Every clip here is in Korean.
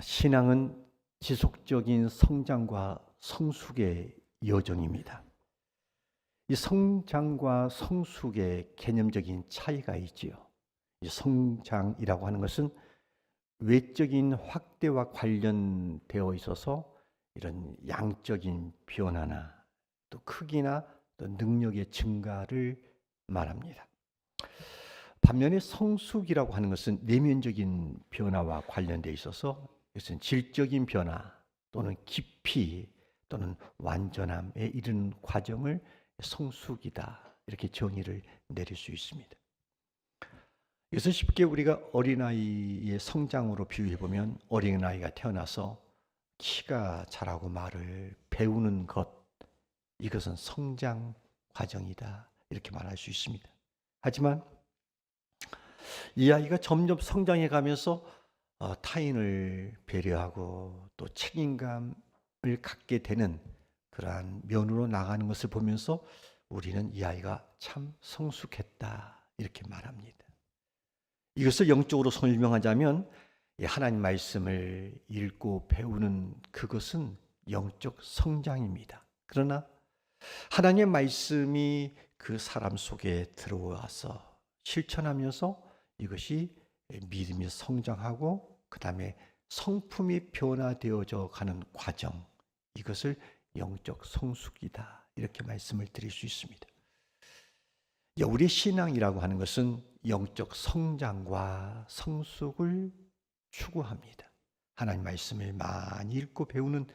신앙은 지속적인 성장과 성숙의 여정입니다. 이 성장과 성숙의 개념적인 차이가 있지요. 이 성장이라고 하는 것은 외적인 확대와 관련되어 있어서 이런 양적인 변화나 또 크기나 또 능력의 증가를 말합니다. 반면에 성숙이라고 하는 것은 내면적인 변화와 관련되어 있어서 이것은 질적인 변화 또는 깊이 또는 완전함에 이르는 과정을 성숙이다, 이렇게 정의를 내릴 수 있습니다. 이것을 쉽게 우리가 어린아이의 성장으로 비유해 보면, 어린아이가 태어나서 키가 자라고 말을 배우는 것, 이것은 성장 과정이다, 이렇게 말할 수 있습니다. 하지만 이 아이가 점점 성장해 가면서 타인을 배려하고 또 책임감을 갖게 되는 그러한 면으로 나가는 것을 보면서 우리는 이 아이가 참 성숙했다, 이렇게 말합니다. 이것을 영적으로 설명하자면 하나님 말씀을 읽고 배우는 그것은 영적 성장입니다. 그러나 하나님의 말씀이 그 사람 속에 들어와서 실천하면서 이것이 믿음이 성장하고 그 다음에 성품이 변화되어져 가는 과정, 이것을 영적 성숙이다, 이렇게 말씀을 드릴 수 있습니다. 우리의 신앙이라고 하는 것은 영적 성장과 성숙을 추구합니다. 하나님 말씀을 많이 읽고 배우는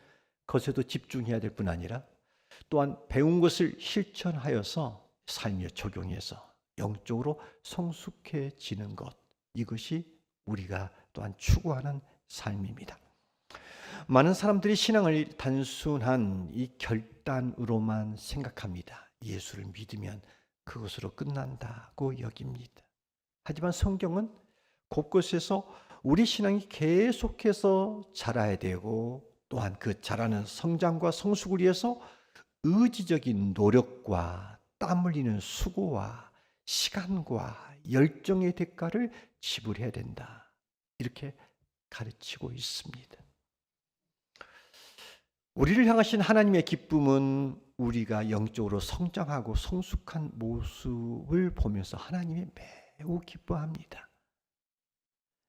것에도 집중해야 될 뿐 아니라 또한 배운 것을 실천하여서 삶에 적용해서 영적으로 성숙해지는 것, 이것이 우리가 또한 추구하는 삶입니다. 많은 사람들이 신앙을 단순한 이 결단으로만 생각합니다. 예수를 믿으면 그것으로 끝난다고 여깁니다. 하지만 성경은 곳곳에서 우리 신앙이 계속해서 자라야 되고, 또한 그 자라는 성장과 성숙을 위해서 의지적인 노력과 땀 흘리는 수고와 시간과 열정의 대가를 지불해야 된다, 이렇게 가르치고 있습니다. 우리를 향하신 하나님의 기쁨은 우리가 영적으로 성장하고 성숙한 모습을 보면서 하나님이 매우 기뻐합니다.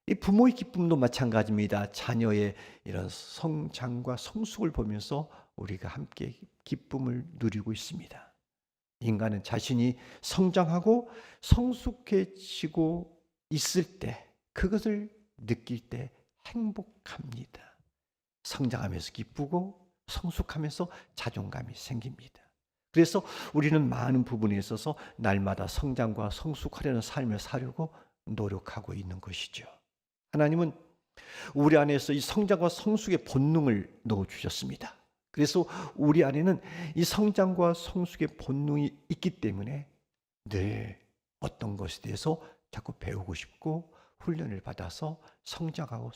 이 부모의 기쁨도 마찬가지입니다. 자녀의 이런 성장과 성숙을 보면서 우리가 함께 기쁨을 누리고 있습니다. 인간은 자신이 성장하고 성숙해지고 있을 때, 그것을 느낄 때 행복합니다. 성장하면서 기쁘고 성숙하면서 자존감이 생깁니다. 그래서 우리는 많은 부분에 있어서 날마다 성장과 성숙하려는 삶을 살려고 노력하고 있는 것이죠. 하나님은 우리 안에서 이 성장과 성숙의 본능을 넣어주셨습니다. 그래서 우리 안에는 이 성장과 성숙의 본능이 있기 때문에 늘 어떤 것에 대해서 자꾸 배우고 싶고 훈련을 받아서 성장하고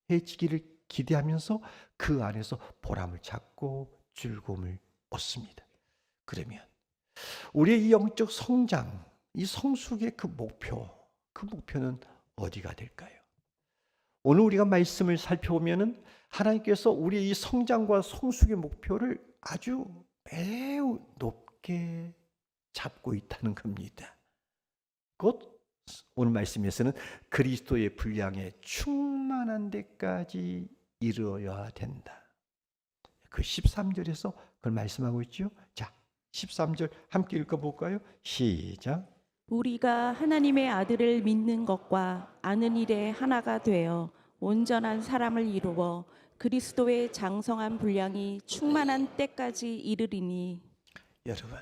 성숙해지기를 기대하면서 그 안에서 보람을 찾고 즐거움을 얻습니다. 그러면 우리의 이 영적 성장, 이 성숙의 그 목표는 어디가 될까요? 오늘 우리가 말씀을 살펴보면은 하나님께서 우리의 이 성장과 성숙의 목표를 아주 매우 높게 잡고 있다는 겁니다. 곧 오늘 말씀에서는 그리스도의 분량에 충만한 데까지 이르어야 된다. 그 13절에서 그걸 말씀하고 있죠. 자, 13절 함께 읽어볼까요? 시작. 우리가 하나님의 아들을 믿는 것과 아는 일에 하나가 되어 온전한 사람을 이루어 그리스도의 장성한 분량이 충만한 때까지 이르리니. 여러분,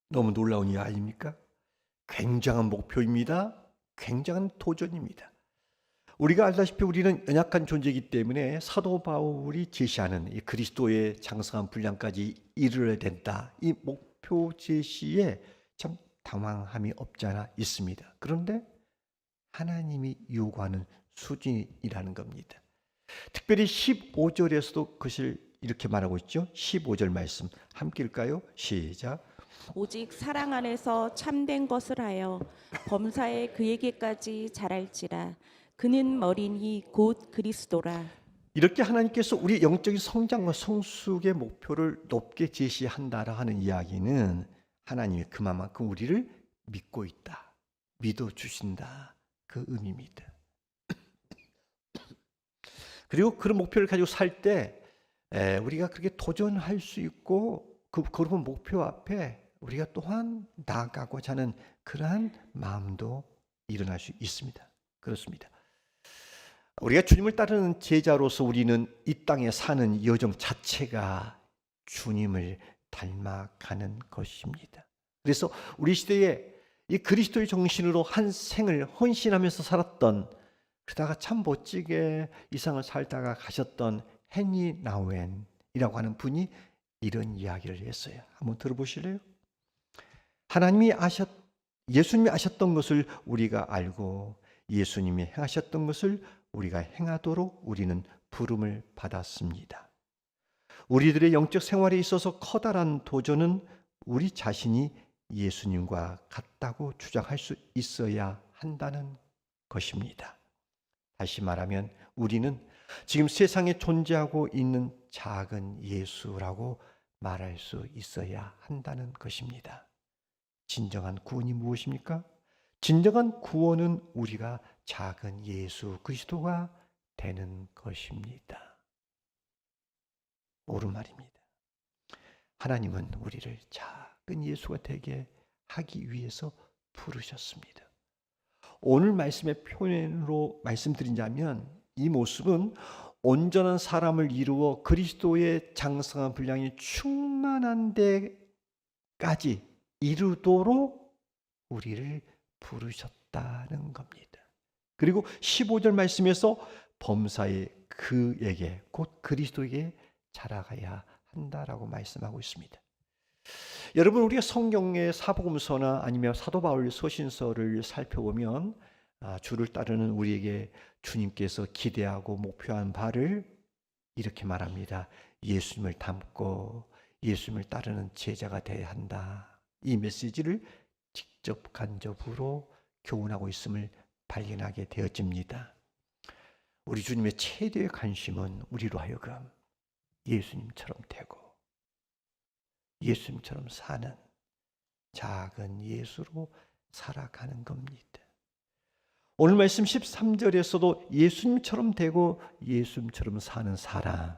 너무 놀라운 일 아닙니까? 굉장한 목표입니다. 굉장한 도전입니다. 우리가 알다시피 우리는 연약한 존재이기 때문에 사도 바울이 제시하는 이 그리스도의 장성한 분량까지 이르러야 된다, 이 목표 제시에 참 당황함이 없지 않아 있습니다. 그런데 하나님이 요구하는 수준이라는 겁니다. 특별히 15절에서도 그것을 이렇게 말하고 있죠. 15절 말씀 함께 읽을까요? 시작. 오직 사랑 안에서 참된 것을 하여 범사에 그에게까지 자랄지라. 그는 머리니 곧 그리스도라. 이렇게 하나님께서 우리 영적인 성장과 성숙의 목표를 높게 제시한다라 하는 이야기는 하나님이 그만큼 우리를 믿고 있다, 믿어주신다, 그 의미입니다. 그리고 그런 목표를 가지고 살 때 우리가 그렇게 도전할 수 있고 그런 목표 앞에 우리가 또한 나아가고자 하는 그러한 마음도 일어날 수 있습니다. 그렇습니다. 우리가 주님을 따르는 제자로서 우리는 이 땅에 사는 여정 자체가 주님을 닮아가는 것입니다. 그래서 우리 시대에 이 그리스도의 정신으로 한 생을 헌신하면서 살았던, 그러다가 참 멋지게 이 세상을 살다가 가셨던 헨리 나우엔이라고 하는 분이 이런 이야기를 했어요. 한번 들어보실래요? 예수님이 하셨던 것을 우리가 알고 예수님이 행하셨던 것을 우리가 행하도록 우리는 부름을 받았습니다. 우리들의 영적 생활에 있어서 커다란 도전은 우리 자신이 예수님과 같다고 주장할 수 있어야 한다는 것입니다. 다시 말하면 우리는 지금 세상에 존재하고 있는 작은 예수라고 말할 수 있어야 한다는 것입니다. 진정한 구원이 무엇입니까? 진정한 구원은 우리가 작은 예수 그리스도가 되는 것입니다. 옳은 말입니다. 하나님은 우리를 작은 예수가 되게 하기 위해서 부르셨습니다. 오늘 말씀의 표현으로 말씀드리자면 이 모습은 온전한 사람을 이루어 그리스도의 장성한 분량이 충만한 데까지 이루도록 우리를 부르셨다는 겁니다. 그리고 15절 말씀에서 범사에 그에게 곧 그리스도에게 자라가야 한다라고 말씀하고 있습니다. 여러분, 우리가 성경의 사복음서나 아니면 사도 바울 서신서를 살펴보면 주를 따르는 우리에게 주님께서 기대하고 목표한 바를 이렇게 말합니다. 예수님을 닮고 예수님을 따르는 제자가 되어야 한다. 이 메시지를 직접 간접으로 교훈하고 있음을 발견하게 되어집니다. 우리 주님의 최대의 관심은 우리로 하여금 예수님처럼 되고 예수님처럼 사는 작은 예수로 살아가는 겁니다. 오늘 말씀 13절에서도 예수님처럼 되고 예수님처럼 사는 사람,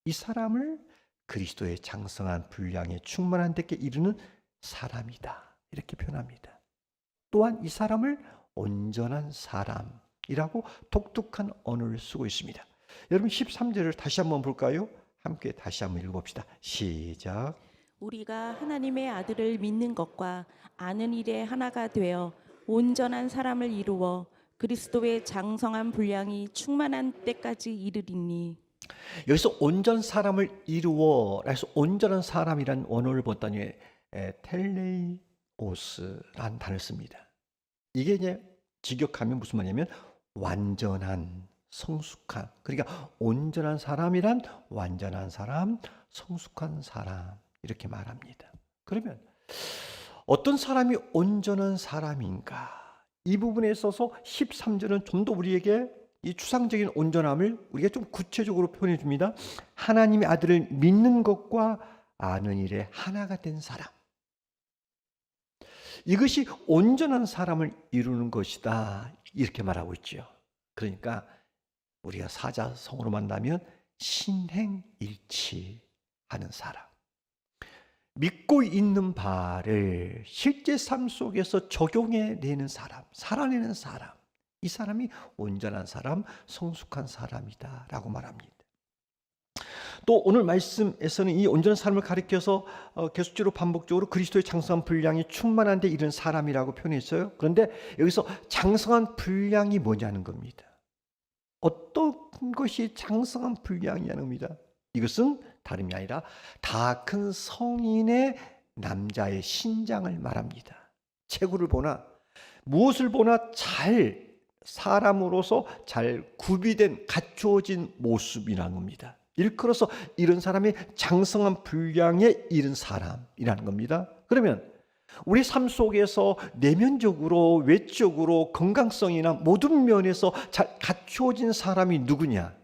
이 사람을 그리스도의 장성한 분량에 충만한 데께 이르는 사람이다, 이렇게 표현합니다. 또한 이 사람을 온전한 사람이라고 독특한 언어를 쓰고 있습니다. 여러분, 13절을 다시 한번 볼까요? 함께 다시 한번 읽어봅시다. 시작. 우리가 하나님의 아들을 믿는 것과 아는 일에 하나가 되어 온전한 사람을 이루어 그리스도의 장성한 분량이 충만한 때까지 이르리니. 여기서 온전 사람을 이루어, 그래서 온전한 사람이란 원어를 봤더니 텔레오스란 단어를 씁니다. 이게 이제 직역하면 무슨 말이냐면 완전한, 성숙한, 그러니까 온전한 사람이란 완전한 사람, 성숙한 사람, 이렇게 말합니다. 그러면 어떤 사람이 온전한 사람인가? 이 부분에 있어서 13절은 좀 더 우리에게 이 추상적인 온전함을 우리가 좀 구체적으로 표현해 줍니다. 하나님의 아들을 믿는 것과 아는 일에 하나가 된 사람. 이것이 온전한 사람을 이루는 것이다, 이렇게 말하고 있죠. 그러니까 우리가 사자성어로 만나면 신행일치하는 사람, 믿고 있는 바를 실제 삶 속에서 적용해내는 사람, 살아내는 사람, 이 사람이 온전한 사람, 성숙한 사람이다 라고 말합니다. 또 오늘 말씀에서는 이 온전한 사람을 가리켜서 계속적으로 반복적으로 그리스도의 장성한 분량이 충만한 데 이른 사람이라고 표현했어요. 그런데 여기서 장성한 분량이 뭐냐는 겁니다. 어떤 것이 장성한 분량이냐는 겁니다. 이것은 다름이 아니라 다 큰 성인의 남자의 신장을 말합니다. 체구를 보나 무엇을 보나 잘 사람으로서 잘 구비된 갖추어진 모습이라는 겁니다. 일컬어서 이런 사람이 장성한 분량에 이른 사람이라는 겁니다. 그러면 우리 삶 속에서 내면적으로 외적으로 건강성이나 모든 면에서 잘 갖추어진 사람이 누구냐?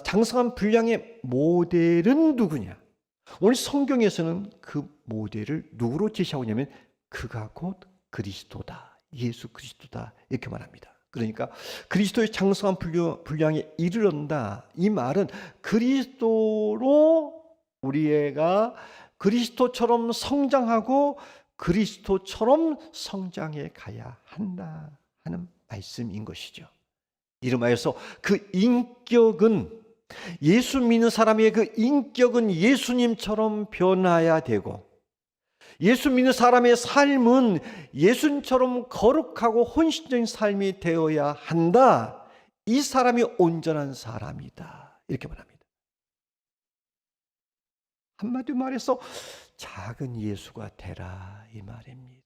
장성한 분량의 모델은 누구냐? 오늘 성경에서는 그 모델을 누구로 제시하고 있냐면 그가 곧 그리스도다. 예수 그리스도다. 이렇게 말합니다. 그러니까 그리스도의 장성한 분량에 이르른다. 이 말은 그리스도로 우리가 그리스도처럼 성장하고 그리스도처럼 성장해 가야 한다 하는 말씀인 것이죠. 이름하여서 그 인격은 예수 믿는 사람의 그 인격은 예수님처럼 변화해야 되고 예수 믿는 사람의 삶은 예수님처럼 거룩하고 헌신적인 삶이 되어야 한다. 이 사람이 온전한 사람이다. 이렇게 말합니다. 한마디로 말해서 작은 예수가 되라 이 말입니다.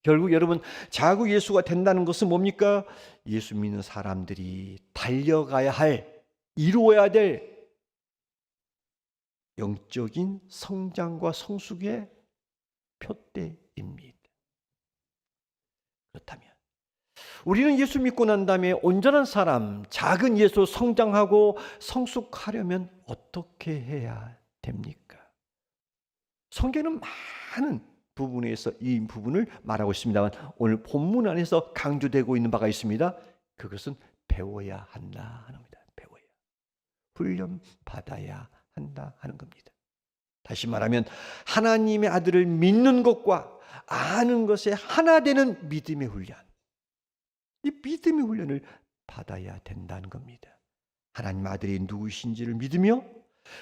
결국 여러분 작은 예수가 된다는 것은 뭡니까? 예수 믿는 사람들이 달려가야 할 이루어야 될 영적인 성장과 성숙의 표대입니다. 그렇다면 우리는 예수 믿고 난 다음에 온전한 사람, 작은 예수 성장하고 성숙하려면 어떻게 해야 됩니까? 성경은 많은 부분에서 이 부분을 말하고 있습니다만 오늘 본문 안에서 강조되고 있는 바가 있습니다. 그것은 배워야 한다 하는 겁니다. 배워야. 훈련 받아야 한다 하는 겁니다. 다시 말하면 하나님의 아들을 믿는 것과 아는 것에 하나 되는 믿음의 훈련. 이 믿음의 훈련을 받아야 된다는 겁니다. 하나님 아들이 누구신지를 믿으며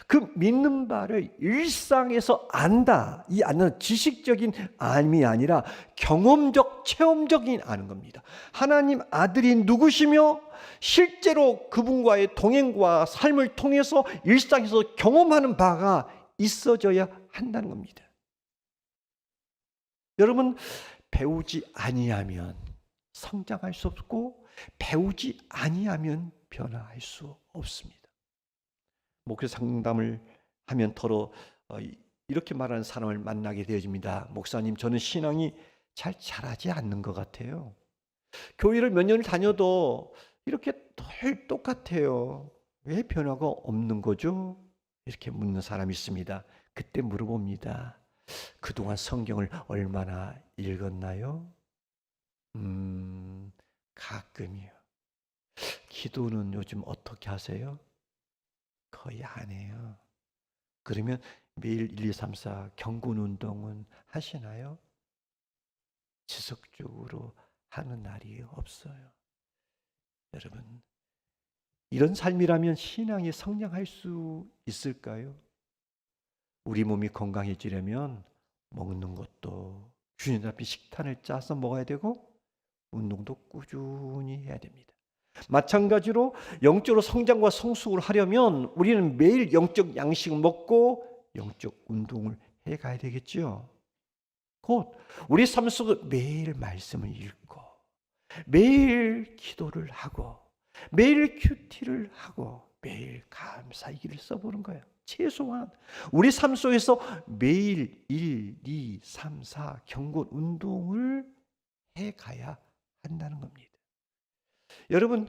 그 믿는 바를 일상에서 안다. 이 아는 지식적인 암이 아니라 경험적, 체험적인 아는 겁니다. 하나님 아들이 누구시며 실제로 그분과의 동행과 삶을 통해서 일상에서 경험하는 바가 있어져야 한다는 겁니다. 여러분, 배우지 아니하면 성장할 수 없고 배우지 아니하면 변화할 수 없습니다. 목회 상담을 하면 더러 이렇게 말하는 사람을 만나게 되어집니다. 목사님, 저는 신앙이 잘 자라지 않는 것 같아요. 교회를 몇 년을 다녀도 이렇게 늘 똑같아요. 왜 변화가 없는 거죠? 이렇게 묻는 사람이 있습니다. 그때 물어봅니다. 그동안 성경을 얼마나 읽었나요? 가끔이요. 기도는 요즘 어떻게 하세요? 거의 안 해요. 그러면 매일 1, 2, 3, 4 경건 운동은 하시나요? 지속적으로 하는 날이 없어요. 여러분, 이런 삶이라면 신앙이 성장할 수 있을까요? 우리 몸이 건강해지려면 먹는 것도 균형 잡힌 식단을 짜서 먹어야 되고 운동도 꾸준히 해야 됩니다. 마찬가지로 영적으로 성장과 성숙을 하려면 우리는 매일 영적 양식을 먹고 영적 운동을 해가야 되겠죠. 곧 우리 삶 속에 매일 말씀을 읽고 매일 기도를 하고 매일 큐티를 하고 매일 감사일기를 써보는 거예요. 최소한 우리 삶 속에서 매일 1, 2, 3, 4 경건 운동을 해가야 한다는 겁니다. 여러분,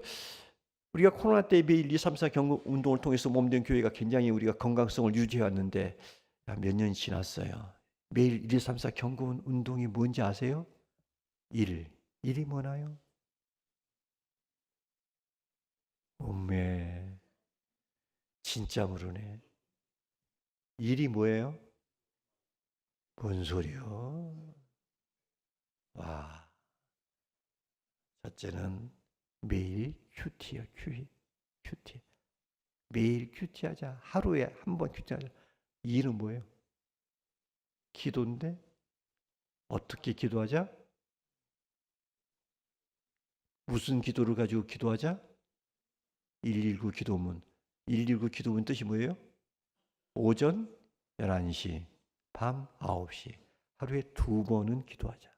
우리가 코로나 때 매일 2, 3, 4 경건 운동을 통해서 몸된 교회가 굉장히 우리가 건강성을 유지해 왔는데 몇 년 지났어요. 매일 1, 2, 3, 4 경건 운동이 뭔지 아세요? 1이 뭐나요? 엄매 진짜 모르네. 1이 뭐예요? 뭔 소리요? 와, 첫째는 매일 큐티야, 큐티. 매일 큐티하자. 하루에 한 번 큐티하자. 2는 뭐예요? 기도인데 어떻게 기도하자? 무슨 기도를 가지고 기도하자? 119 기도문. 119 기도문 뜻이 뭐예요? 오전 11시, 밤 9시. 하루에 2번은 기도하자.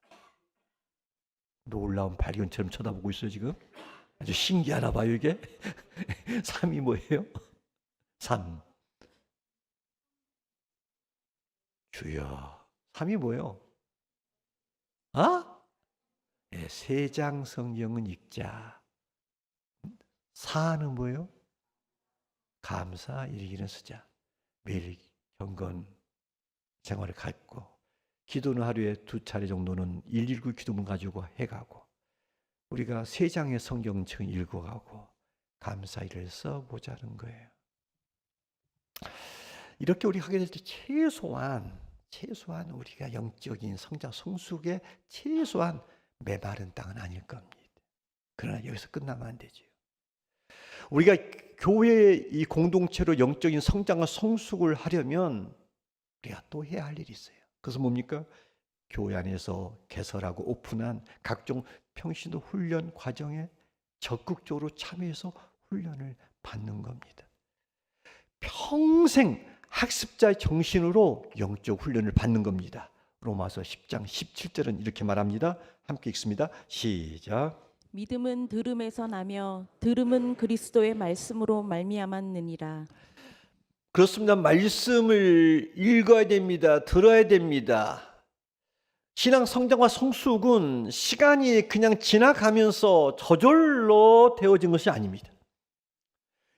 놀라운 발견처럼 쳐다보고 있어요, 지금. 아주 신기하나 봐요, 이게. 3이 뭐예요? 3. 주여, 3이 뭐예요? 아? 네, 3장 성경은 읽자. 4는 뭐예요? 감사 일기는 쓰자. 매일 경건 생활을 갖고, 기도는 하루에 2차례 정도는 119 기도문 가지고 해가고, 우리가 3장의 성경책 읽어가고 감사일을 써보자는 거예요. 이렇게 우리가 하게 될 때 최소한 우리가 영적인 성장 성숙의 최소한 메마른 땅은 아닐 겁니다. 그러나 여기서 끝나면 안 되죠. 우리가 교회의 이 공동체로 영적인 성장과 성숙을 하려면 우리가 또 해야 할 일이 있어요. 그것은 뭡니까? 교회 안에서 개설하고 오픈한 각종 평신도 훈련 과정에 적극적으로 참여해서 훈련을 받는 겁니다. 평생 학습자의 정신으로 영적 훈련을 받는 겁니다. 로마서 10장 17절은 이렇게 말합니다. 함께 읽습니다. 시작. 믿음은 들음에서 나며 들음은 그리스도의 말씀으로 말미암았느니라. 그렇습니다. 말씀을 읽어야 됩니다. 들어야 됩니다. 신앙 성장과 성숙은 시간이 그냥 지나가면서 저절로 되어진 것이 아닙니다.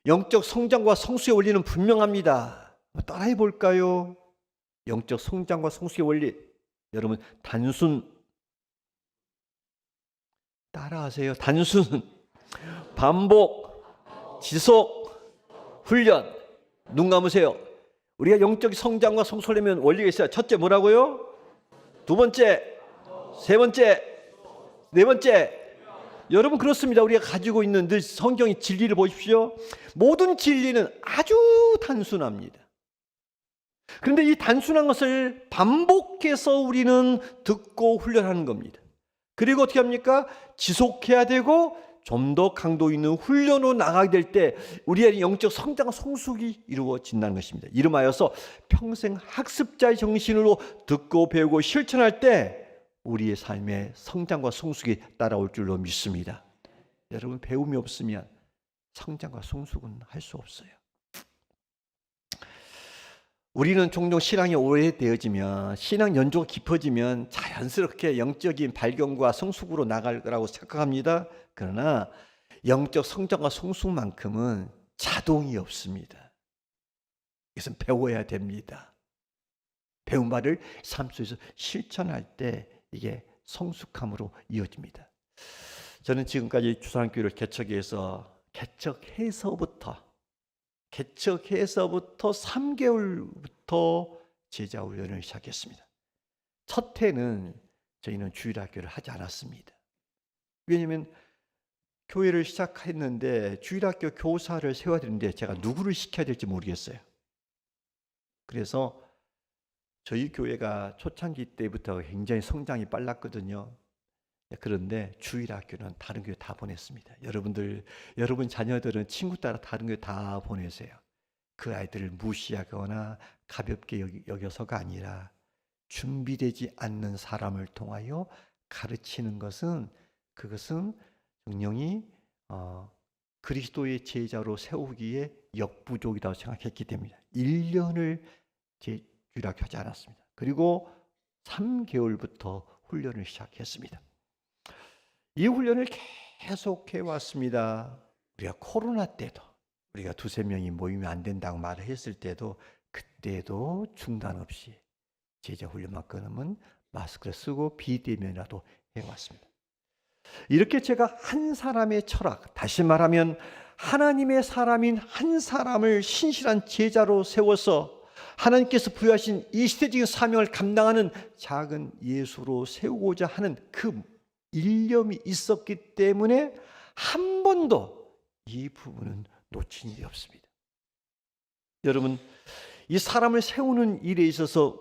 영적 성장과 성숙의 원리는 분명합니다. 따라해 볼까요? 영적 성장과 성숙의 원리, 여러분 단순 따라하세요. 단순 반복 지속 훈련. 눈 감으세요. 우리가 영적 성장과 성숙을 하려면 원리가 있어요. 첫째 뭐라고요? 두 번째, 세 번째, 네 번째. 여러분 그렇습니다. 우리가 가지고 있는 늘 성경의 진리를 보십시오. 모든 진리는 아주 단순합니다. 그런데 이 단순한 것을 반복해서 우리는 듣고 훈련하는 겁니다. 그리고 어떻게 합니까? 지속해야 되고 좀 더 강도 있는 훈련으로 나가게 될 때 우리의 영적 성장과 성숙이 이루어진다는 것입니다. 이름하여서 평생 학습자의 정신으로 듣고 배우고 실천할 때 우리의 삶의 성장과 성숙이 따라올 줄로 믿습니다. 여러분 배움이 없으면 성장과 성숙은 할 수 없어요. 우리는 종종 신앙이 오래되어지면 신앙 연조가 깊어지면 자연스럽게 영적인 발견과 성숙으로 나갈 거라고 생각합니다. 그러나 영적 성장과 성숙만큼은 자동이 없습니다. 이것은 배워야 됩니다. 배운 바를 삶 속에서 실천할 때 이게 성숙함으로 이어집니다. 저는 지금까지 주산교회를 개척해서부터 3개월부터 제자 훈련을 시작했습니다. 첫 해는 저희는 주일학교를 하지 않았습니다. 왜냐하면 교회를 시작했는데 주일학교 교사를 세워야 되는데 제가 누구를 시켜야 될지 모르겠어요. 그래서 저희 교회가 초창기 때부터 굉장히 성장이 빨랐거든요. 그런데 주일학교는 다른 교회 다 보냈습니다. 여러분 자녀들은 친구 따라 다른 교회 다 보내세요. 그 아이들을 무시하거나 가볍게 여겨서가 아니라 준비되지 않는 사람을 통하여 가르치는 것은 그것은 성령이 그리스도의 제자로 세우기에 역부족이라고 생각했기 때문에 1년을 주일학교 하지 않았습니다. 그리고 3개월부터 훈련을 시작했습니다. 이 훈련을 계속해 왔습니다. 우리가 코로나 때도 우리가 2-3명이 모이면 안 된다고 말을 했을 때도 그때도 중단 없이 제자 훈련만 끊으면 마스크를 쓰고 비대면이라도 해왔습니다. 이렇게 제가 한 사람의 철학, 다시 말하면 하나님의 사람인 한 사람을 신실한 제자로 세워서 하나님께서 부여하신 이 시대적인 사명을 감당하는 작은 예수로 세우고자 하는 그 일념이 있었기 때문에 한 번도 이 부분은 놓친 일이 없습니다. 여러분, 이 사람을 세우는 일에 있어서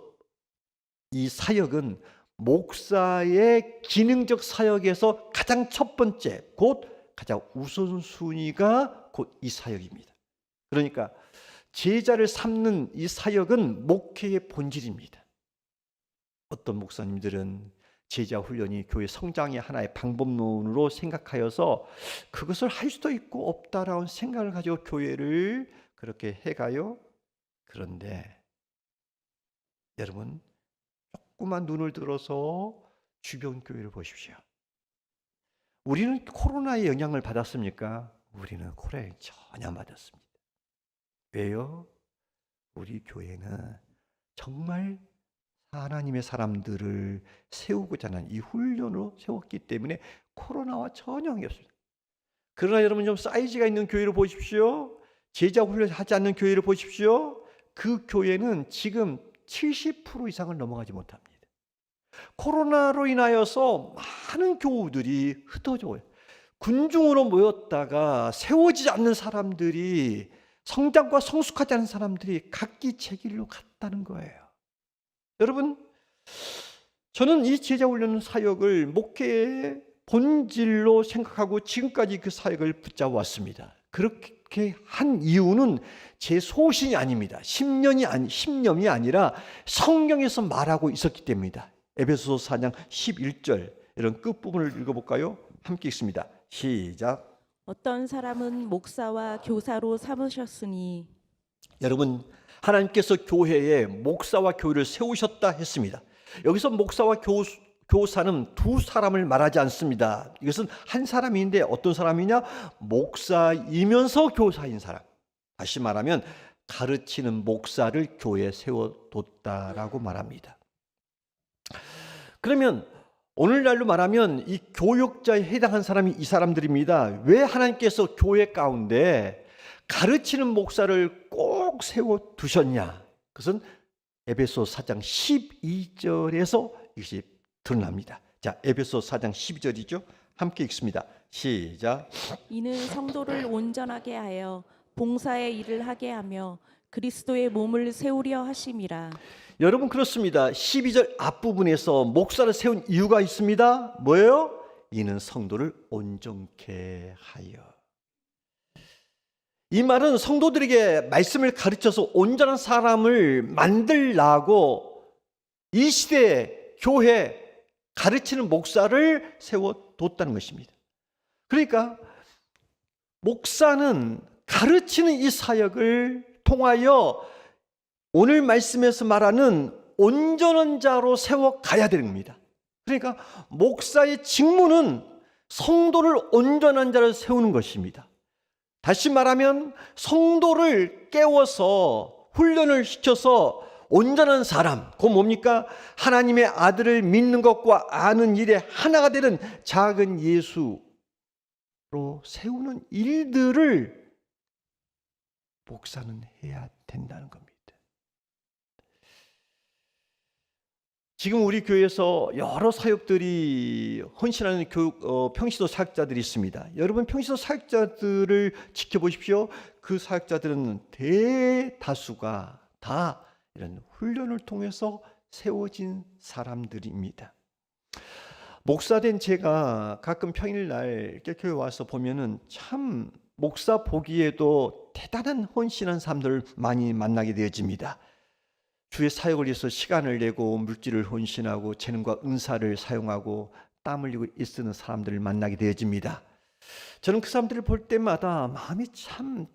이 사역은 목사의 기능적 사역에서 가장 첫 번째, 곧 가장 우선순위가 곧 이 사역입니다. 그러니까 제자를 삼는 이 사역은 목회의 본질입니다. 어떤 목사님들은 제자 훈련이 교회 성장의 하나의 방법론으로 생각하여서 그것을 할 수도 있고 없다라는 생각을 가지고 교회를 그렇게 해가요. 그런데 여러분 자꾸만 눈을 들어서 주변 교회를 보십시오. 우리는 코로나의 영향을 받았습니까? 우리는 코로나에 전혀 안 받았습니다. 왜요? 우리 교회는 정말 하나님의 사람들을 세우고자 하는 이 훈련으로 세웠기 때문에 코로나와 전혀 관계 없습니다. 그러나 여러분 좀 사이즈가 있는 교회를 보십시오. 제자 훈련하지 않는 교회를 보십시오. 그 교회는 지금 70% 이상을 넘어가지 못합니다. 코로나로 인하여서 많은 교우들이 흩어져요. 군중으로 모였다가 세워지지 않는 사람들이, 성장과 성숙하지 않은 사람들이 각기 제 길로 갔다는 거예요. 여러분, 저는 이 제자훈련 사역을 목회의 본질로 생각하고 지금까지 그 사역을 붙잡아왔습니다. 그렇게 한 이유는 제 소신이 아닙니다. 신념이 아니라 성경에서 말하고 있었기 때문입니다. 에베소서 4장 11절 이런 끝부분을 읽어볼까요? 함께 읽습니다. 시작. 어떤 사람은 목사와 교사로 삼으셨으니. 여러분, 하나님께서 교회에 목사와 교회를 세우셨다 했습니다. 여기서 목사와 교사는 두 사람을 말하지 않습니다. 이것은 한 사람인데 어떤 사람이냐? 목사이면서 교사인 사람. 다시 말하면 가르치는 목사를 교회에 세워뒀다라고 말합니다. 그러면 오늘날로 말하면 이 교역자에 해당한 사람이 이 사람들입니다. 왜 하나님께서 교회 가운데 가르치는 목사를 꼭 세워두셨냐? 그것은 에베소 4장 12절에서 이것이 드러납니다. 자, 에베소 4장 12절이죠. 함께 읽습니다. 시작. 이는 성도를 온전하게 하여 봉사의 일을 하게 하며 그리스도의 몸을 세우려 하심이라. 여러분, 그렇습니다. 12절 앞부분에서 목사를 세운 이유가 있습니다. 뭐예요? 이는 성도를 온전케 하여. 이 말은 성도들에게 말씀을 가르쳐서 온전한 사람을 만들라고 이 시대에 교회 가르치는 목사를 세워뒀다는 것입니다. 그러니까 목사는 가르치는 이 사역을 통하여 오늘 말씀에서 말하는 온전한 자로 세워가야 되는 겁니다. 그러니까 목사의 직무는 성도를 온전한 자로 세우는 것입니다. 다시 말하면 성도를 깨워서 훈련을 시켜서 온전한 사람, 그건 뭡니까? 하나님의 아들을 믿는 것과 아는 일에 하나가 되는 작은 예수로 세우는 일들을 목사는 해야 된다는 겁니다. 지금 우리 교회에서 여러 사역들이 헌신하는 평시도 사역자들이 있습니다. 여러분, 평시도 사역자들을 지켜보십시오. 그 사역자들은 대다수가 다 이런 훈련을 통해서 세워진 사람들입니다. 목사된 제가 가끔 평일날 교회 와서 보면은 참 목사 보기에도 대단한 헌신한 사람들을 많이 만나게 되어집니다. 주의 사역을 위해서 시간을 내고 물질을 헌신하고 재능과 은사를 사용하고 땀 흘리고 애쓰는 사람들을 만나게 되어집니다. 저는 그 사람들을 볼 때마다 마음이 참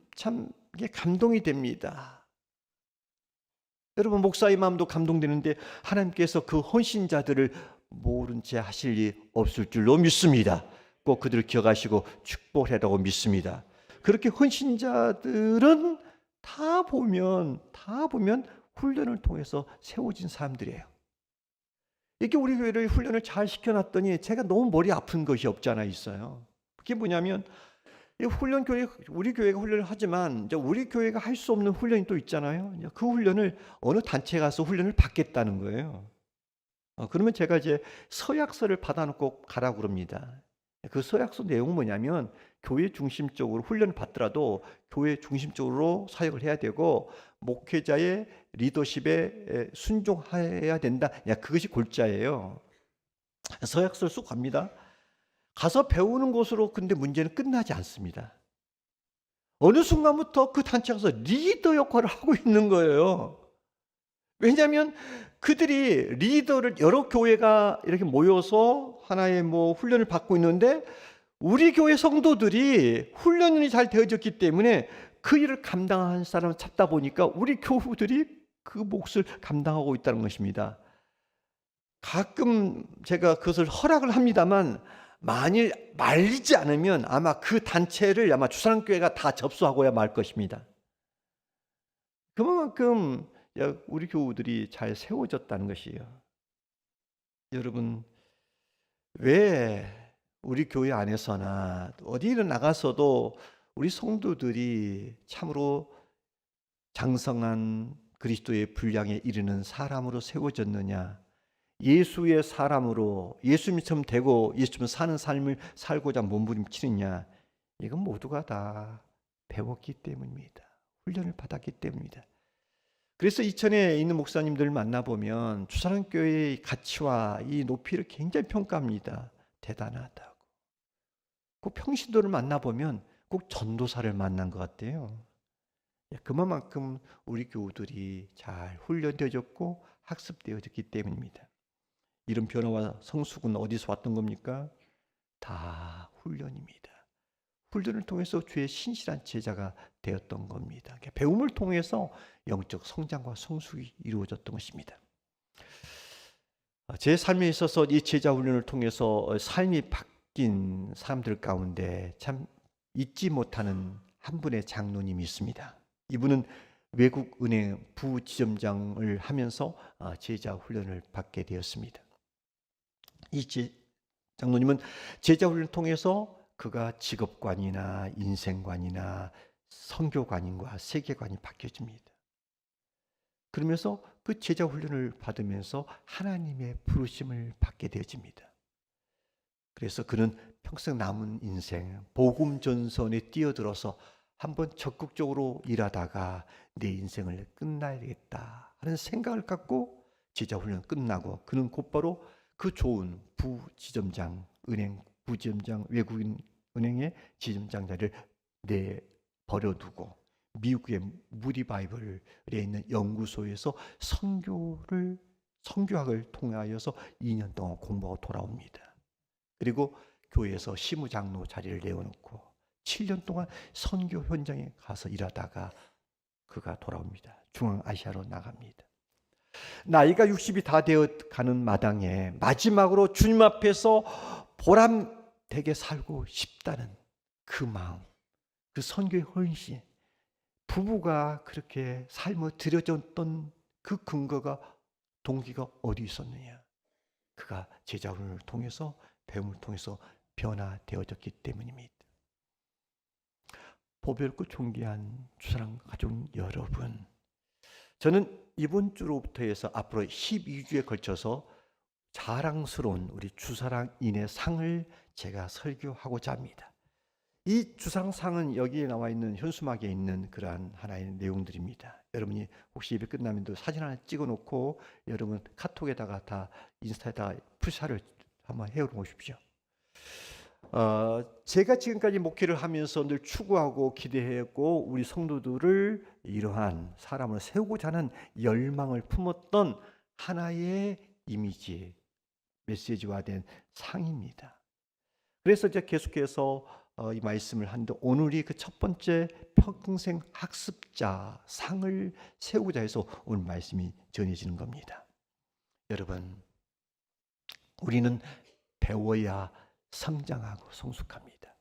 이게 감동이 됩니다. 여러분, 목사의 마음도 감동되는데 하나님께서 그 헌신자들을 모른 채 하실 일 없을 줄로 믿습니다. 꼭 그들을 기억하시고 축복하라고 믿습니다. 그렇게 헌신자들은 다 보면 훈련을 통해서 세워진 사람들이에요. 이렇게 우리 교회를 훈련을 잘 시켜놨더니 제가 너무 머리 아픈 것이 없지 않아 있어요. 그게 뭐냐면 우리 교회가 훈련을 하지만 이제 우리 교회가 할 수 없는 훈련이 또 있잖아요. 그 훈련을 어느 단체에 가서 훈련을 받겠다는 거예요. 그러면 제가 이제 서약서를 받아놓고 가라고 그럽니다. 그 서약서 내용은 뭐냐면 교회 중심적으로 훈련을 받더라도 교회 중심적으로 사역을 해야 되고 목회자의 리더십에 순종해야 된다. 그것이 골자예요. 서약서를 쑥 갑니다. 가서 배우는 것으로 근데 문제는 끝나지 않습니다. 어느 순간부터 그 단체에 가서 리더 역할을 하고 있는 거예요. 왜냐하면 그들이 리더를 여러 교회가 이렇게 모여서 하나의 훈련을 받고 있는데 우리 교회 성도들이 훈련이 잘 되어졌기 때문에 그 일을 감당하는 사람을 찾다 보니까 우리 교우들이 그 몫을 감당하고 있다는 것입니다. 가끔 제가 그것을 허락을 합니다만 만일 말리지 않으면 아마 그 단체를 아마 주사랑교회가 다 접수하고야 말 것입니다. 그만큼 우리 교우들이 잘 세워졌다는 것이에요. 여러분, 왜 우리 교회 안에서나 어디를 나가서도 우리 성도들이 참으로 장성한 그리스도의 분량에 이르는 사람으로 세워졌느냐? 예수의 사람으로 예수님처럼 되고 예수님처럼 사는 삶을 살고자 몸부림치느냐? 이건 모두가 다 배웠기 때문입니다. 훈련을 받았기 때문입니다. 그래서 이천에 있는 목사님들 만나보면 주사랑교회의 가치와 이 높이를 굉장히 평가합니다. 대단하다고. 그 평신도를 만나보면 꼭 전도사를 만난 것 같아요. 그만큼 우리 교우들이 잘 훈련되어졌고 학습되어졌기 때문입니다. 이런 변화와 성숙은 어디서 왔던 겁니까? 다 훈련입니다. 훈련을 통해서 주의 신실한 제자가 되었던 겁니다. 배움을 통해서 영적 성장과 성숙이 이루어졌던 것입니다. 제 삶에 있어서 이 제자 훈련을 통해서 삶이 바뀐 사람들 가운데 참 잊지 못하는 한 분의 장로님이 있습니다. 이분은 외국은행 부지점장을 하면서 제자 훈련을 받게 되었습니다. 이 장로님은 제자 훈련을 통해서 그가 직업관이나 인생관이나 선교관인과 세계관이 바뀌어집니다. 그러면서 그 제자 훈련을 받으면서 하나님의 부르심을 받게 되어집니다. 그래서 그는 평생 남은 인생 복음 전선에 뛰어들어서 한번 적극적으로 일하다가 내 인생을 끝나야겠다 하는 생각을 갖고 제자 훈련 끝나고 그는 곧바로 그 좋은 부지점장 은행 부지점장 외국인 은행의 지점장 자리를 내버려두고 미국의 무디 바이블에 있는 연구소에서 선교학을 통하여서 2년 동안 공부하고 돌아옵니다. 그리고 교회에서 시무장로 자리를 내어놓고 7년 동안 선교 현장에 가서 일하다가 그가 돌아옵니다. 중앙아시아로 나갑니다. 나이가 60이 다 되어 가는 마당에 마지막으로 주님 앞에서 보람되게 살고 싶다는 그 마음, 그 선교의 헌신, 부부가 그렇게 삶을 들여줬던 그 근거가 동기가 어디 있었느냐? 그가 제자훈련을 통해서 배움을 통해서 변화되어졌기 때문입니다. 보배롭고 존귀한 주사랑 가족 여러분, 저는 이번 주로부터 해서 앞으로 12주에 걸쳐서 자랑스러운 우리 주사랑인의 상을 제가 설교하고자 합니다. 이 주상상은 여기에 나와 있는 현수막에 있는 그러한 하나의 내용들입니다. 여러분이 혹시 예배 끝나면 사진 하나 찍어놓고 여러분 카톡에다가 다 인스타에다 푸샤를 한번 해놓으십시오. 제가 지금까지 목회를 하면서 늘 추구하고 기대했고 우리 성도들을 이러한 사람을 세우고자 하는 열망을 품었던 하나의 이미지, 메시지화된 상입니다. 그래서 이제 계속해서 이 말씀을 하는데 오늘이 그 첫 번째 평생 학습자 상을 세우고자 해서 오늘 말씀이 전해지는 겁니다. 여러분, 우리는 배워야 성장하고 성숙합니다.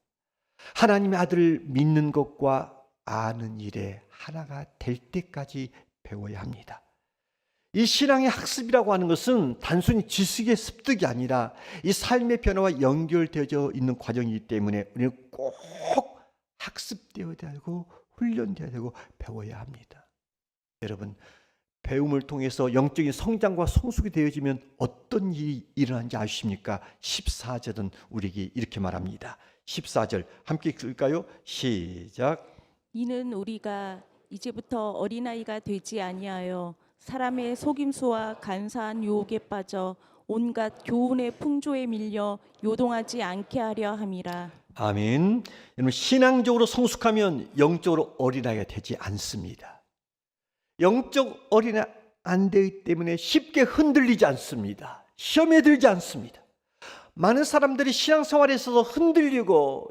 하나님의 아들을 믿는 것과 아는 일에 하나가 될 때까지 배워야 합니다. 이 신앙의 학습이라고 하는 것은 단순히 지식의 습득이 아니라 이 삶의 변화와 연결되어 있는 과정이기 때문에 우리는 꼭 학습되어야 되고 훈련되어야 되고 배워야 합니다. 여러분, 배움을 통해서 영적인 성장과 성숙이 되어지면 어떤 일이 일어나는지 아십니까? 14절은 우리에게 이렇게 말합니다. 14절 함께 읽을까요? 시작. 이는 우리가 이제부터 어린아이가 되지 아니하여 사람의 속임수와 간사한 유혹에 빠져 온갖 교훈의 풍조에 밀려 요동하지 않게 하려 함이라. 아멘. 여러분, 신앙적으로 성숙하면 영적으로 어린아이가 되지 않습니다. 영적 어린아이 안 되기 때문에 쉽게 흔들리지 않습니다. 시험에 들지 않습니다. 많은 사람들이 신앙생활에 있어서 흔들리고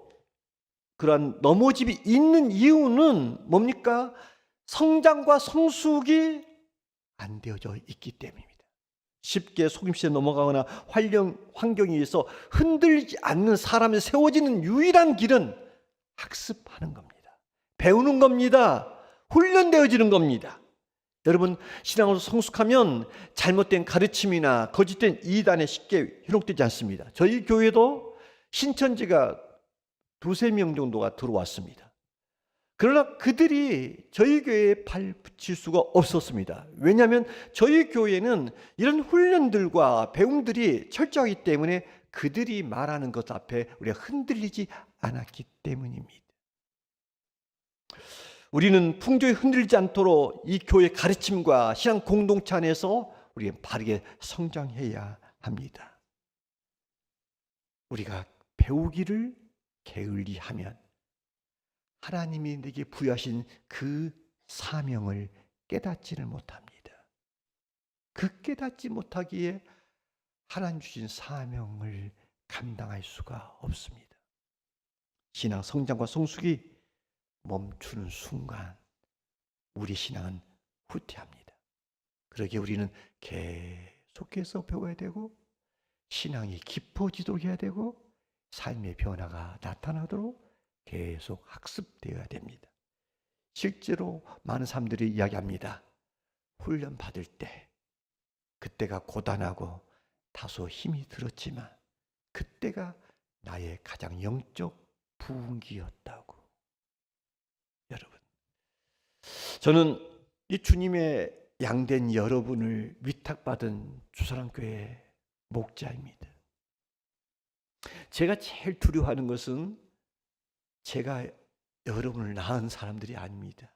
그러한 넘어짐이 있는 이유는 뭡니까? 성장과 성숙이 안 되어져 있기 때문입니다. 쉽게 속임수에 넘어가거나 환경에 의해서 흔들리지 않는 사람이 세워지는 유일한 길은 학습하는 겁니다. 배우는 겁니다. 훈련되어지는 겁니다. 여러분, 신앙으로 성숙하면 잘못된 가르침이나 거짓된 이단에 쉽게 현혹되지 않습니다. 저희 교회도 신천지가 2~3명 정도가 들어왔습니다. 그러나 그들이 저희 교회에 발 붙일 수가 없었습니다. 왜냐하면 저희 교회는 이런 훈련들과 배움들이 철저하기 때문에 그들이 말하는 것 앞에 우리가 흔들리지 않았기 때문입니다. 우리는 풍조에 흔들리지 않도록 이 교회 가르침과 신앙 공동체 안에서 우리가 바르게 성장해야 합니다. 우리가 배우기를 게을리하면 하나님이 내게 부여하신 그 사명을 깨닫지를 못합니다. 그 깨닫지 못하기에 하나님 주신 사명을 감당할 수가 없습니다. 신앙 성장과 성숙이 멈추는 순간 우리 신앙은 후퇴합니다. 그러기에 우리는 계속해서 배워야 되고 신앙이 깊어지도록 해야 되고 삶의 변화가 나타나도록 계속 학습되어야 됩니다. 실제로 많은 사람들이 이야기합니다. 훈련 받을 때 그때가 고단하고 다소 힘이 들었지만 그때가 나의 가장 영적 부흥기였다고. 여러분, 저는 이 주님의 양된 여러분을 위탁받은 주사랑교회 목자입니다. 제가 제일 두려워하는 것은 제가 여러분을 낳은 사람들이 아닙니다.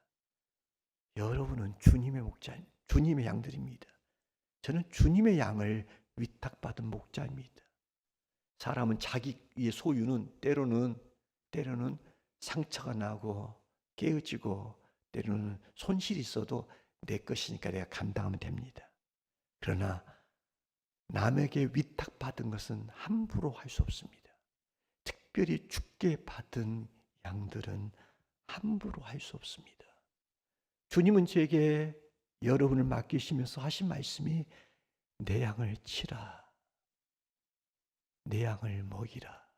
여러분은 주님의 목자, 주님의 양들입니다. 저는 주님의 양을 위탁받은 목자입니다. 사람은 자기의 소유는 때로는 상처가 나고 깨어지고 때로는 손실이 있어도 내 것이니까 내가 감당하면 됩니다. 그러나 남에게 위탁받은 것은 함부로 할 수 없습니다. 특별히 주께 받은 양들은 함부로 할 수 없습니다. 주님은 제게 여러분을 맡기시면서 하신 말씀이 내 양을 치라, 내 양을 먹이라,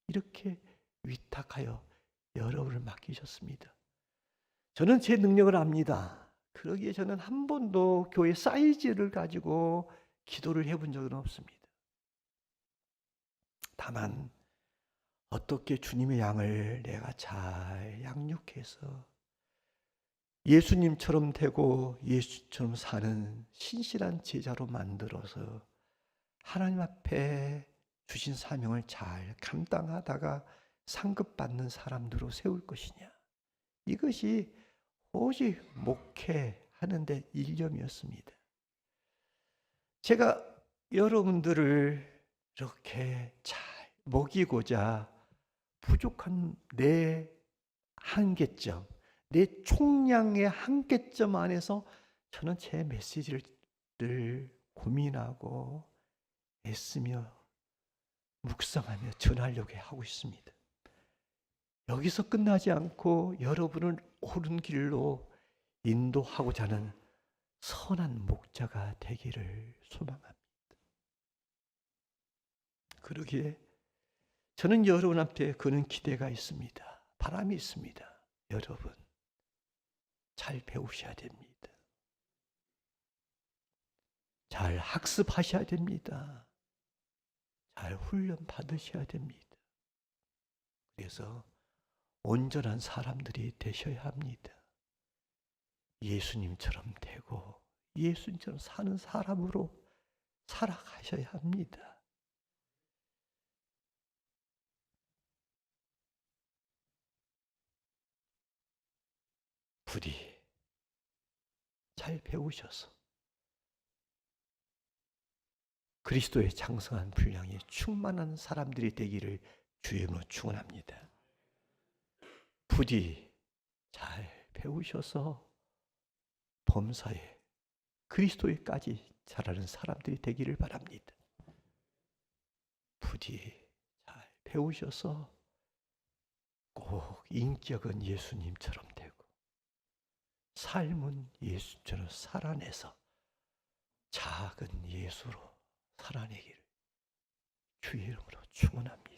이렇게 위탁하여 여러분을 맡기셨습니다. 저는 제 능력을 압니다. 그러기에 저는 한 번도 교회 사이즈를 가지고 기도를 해본 적은 없습니다. 다만 어떻게 주님의 양을 내가 잘 양육해서 예수님처럼 되고 예수처럼 사는 신실한 제자로 만들어서 하나님 앞에 주신 사명을 잘 감당하다가 상급받는 사람들로 세울 것이냐, 이것이 오직 목회하는 데 일념이었습니다. 제가 여러분들을 이렇게 잘 먹이고자 부족한 내 한계점, 내 총량의 한계점 안에서 저는 제 메시지를 고민하고 애쓰며 묵상하며 전하려고 하고 있습니다. 여기서 끝나지 않고 여러분을 옳은 길로 인도하고자 하는 선한 목자가 되기를 소망합니다. 그러기에 저는 여러분한테 그런 기대가 있습니다. 바람이 있습니다. 여러분, 잘 배우셔야 됩니다. 잘 학습하셔야 됩니다. 잘 훈련 받으셔야 됩니다. 그래서 온전한 사람들이 되셔야 합니다. 예수님처럼 되고 예수님처럼 사는 사람으로 살아가셔야 합니다. 부디 잘 배우셔서 그리스도의 장성한 분량에 충만한 사람들이 되기를 주의 이름으로 축원합니다. 부디 잘 배우셔서 범사에 그리스도에까지 자라는 사람들이 되기를 바랍니다. 부디 잘 배우셔서 꼭 인격은 예수님처럼 되고 삶은 예수처럼 살아내서 작은 예수로 살아내기를 주의 이름으로 축원합니다.